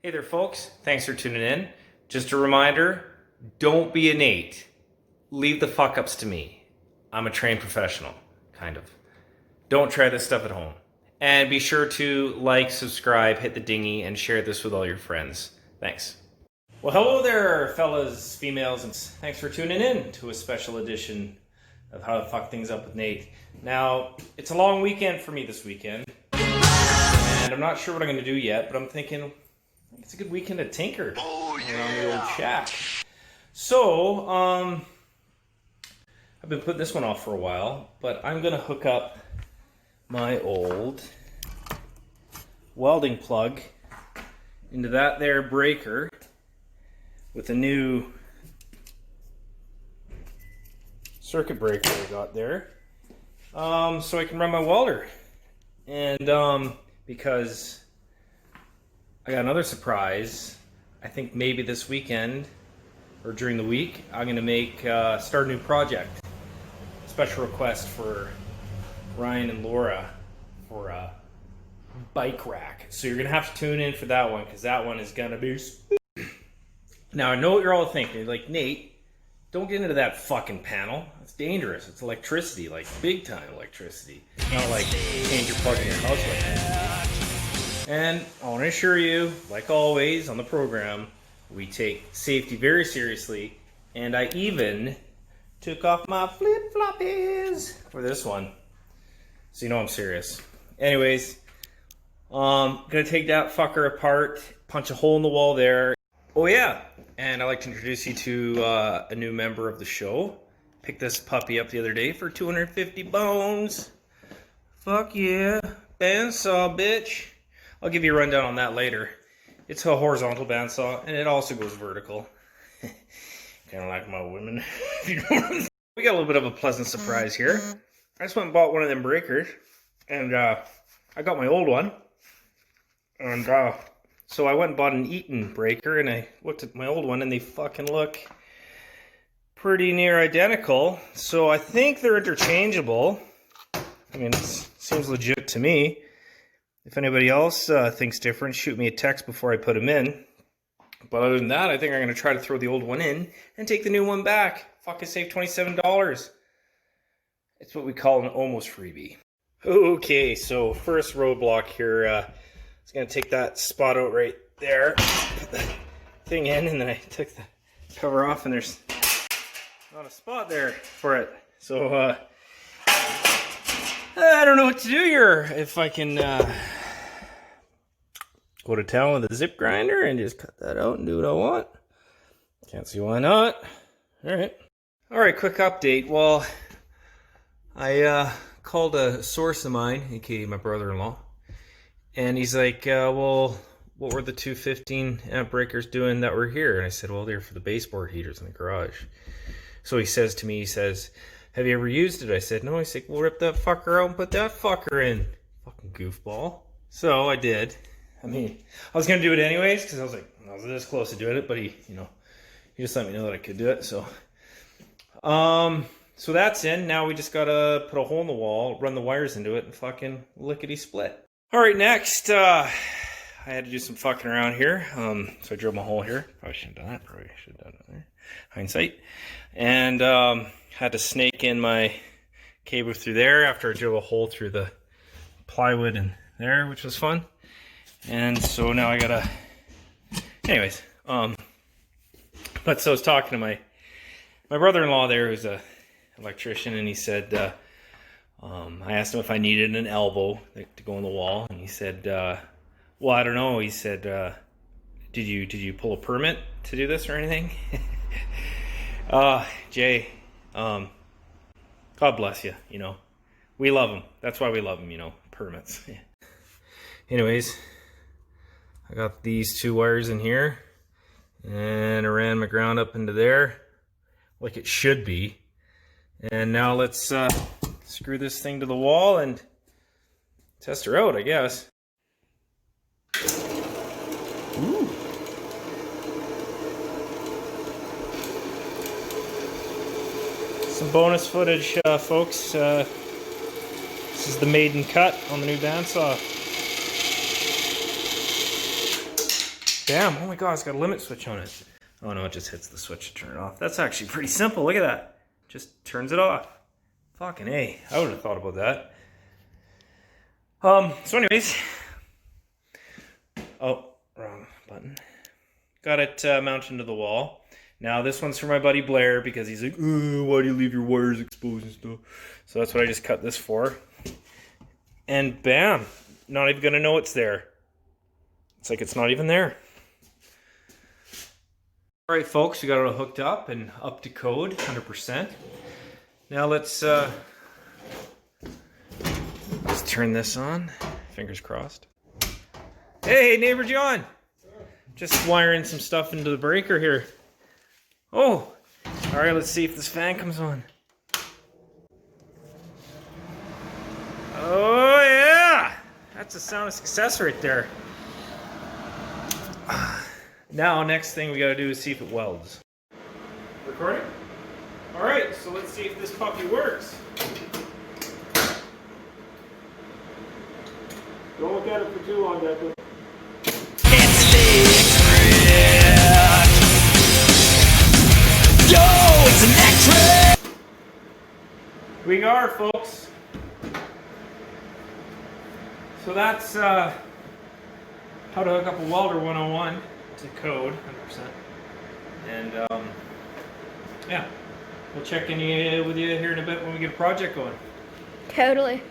Hey there, folks. Thanks for tuning in. Just a reminder, don't be a Nate. Leave the fuck-ups to me. I'm a trained professional, kind of. Don't try this stuff at home. And be sure to like, subscribe, hit the dingy, and share this with all your friends. Thanks. Well, hello there, fellas, females, and thanks for tuning in to a special edition of How to Fuck Things Up with Nate. Now, it's a long weekend for me this weekend, and I'm not sure what I'm going to do yet, but I'm thinking it's a good weekend to tinker around the old shack. So, I've been putting this one off for a while, but I'm going to hook up my old welding plug into that there breaker with a new circuit breaker I got there, so I can run my welder. And because I got another surprise, I think maybe this weekend or during the week I'm gonna start a new project. Special request for Ryan and Laura for a bike rack. So you're gonna have to tune in for that one, because that one is gonna be. Now I know what you're all thinking. You're like, Nate, don't get into that fucking panel. It's dangerous. It's electricity, like big time electricity. It's not like change your plug in your house electricity. And I want to assure you, like always on the program, we take safety very seriously. And I even took off my flip-floppies for this one, so you know I'm serious. Anyways, gonna take that fucker apart, punch a hole in the wall there. Oh yeah, and I'd like to introduce you to a new member of the show. Picked this puppy up the other day for 250 bones. Fuck yeah, bandsaw, bitch. I'll give you a rundown on that later. It's a horizontal bandsaw, and it also goes vertical. Kind of like my women. We got a little bit of a pleasant surprise here. I just went and bought one of them breakers, and I got my old one. And so I went and bought an Eaton breaker, and I looked at my old one, and they fucking look pretty near identical. So I think they're interchangeable. I mean, it seems legit to me. If anybody else thinks different, shoot me a text before I put them in. But other than that, I think I'm going to try to throw the old one in and take the new one back. Fucking save $27. It's what we call an almost freebie. Okay, so first roadblock here. I was going to take that spot out right there, put the thing in, and then I took the cover off, and there's not a spot there for it. So, I don't know what to do here. If I can go to town with a zip grinder and just cut that out and do what I want. Can't see why not. Alright, quick update. Well, I called a source of mine, aka my brother-in-law, and he's like, well, what were the two 15 amp breakers doing that were here? And I said, well, they're for the baseboard heaters in the garage. So he says to me, have you ever used it? I said, no. He's like, well, rip that fucker out and put that fucker in. Fucking goofball. So I did. I mean, I was going to do it anyways, because I was like, I was this close to doing it, but he just let me know that I could do it. So, so that's in. Now we just got to put a hole in the wall, run the wires into it, and fucking lickety-split. All right, next, I had to do some fucking around here. So I drilled my hole here. Probably shouldn't have done that. Probably should have done it there. Hindsight. And had to snake in my cable through there after I drilled a hole through the plywood in there, which was fun. And so now I gotta, anyways, but so I was talking to my brother-in-law there, who's a electrician, and he said, I asked him if I needed an elbow to go in the wall, and he said, well, I don't know. He said, did you pull a permit to do this or anything? Jay, God bless you, we love them. That's why we love them, permits. Yeah. Anyways, I got these two wires in here, and I ran my ground up into there like it should be. And now let's screw this thing to the wall and test her out, I guess. Ooh. Some bonus footage, folks. This is the maiden cut on the new bandsaw. bam. Oh my god, it's got a limit switch on it. Oh no, it just hits the switch to turn it off. That's actually pretty simple. Look at that. Just turns it off. Fucking A. I would have thought about that. So anyways. Oh, wrong button. Got it mounted into the wall. Now this one's for my buddy Blair because he's like, why do you leave your wires exposed and stuff? So that's what I just cut this for. And bam. Not even gonna know it's there. It's like it's not even there. All right, folks, we got it all hooked up and up to code, 100%. Now let's turn this on. Fingers crossed. Hey, neighbor John. Just wiring some stuff into the breaker here. Oh, all right, let's see if this fan comes on. Oh yeah, that's a sound of success right there. Now, next thing we gotta do is see if it welds. Recording? All right, so let's see if this puppy works. Don't look at it for too long, Deco. Yo, it's electric! We are, folks. So that's how to hook up a welder 101 to code, 100%. And yeah, we'll check in with you here in a bit when we get a project going. Totally.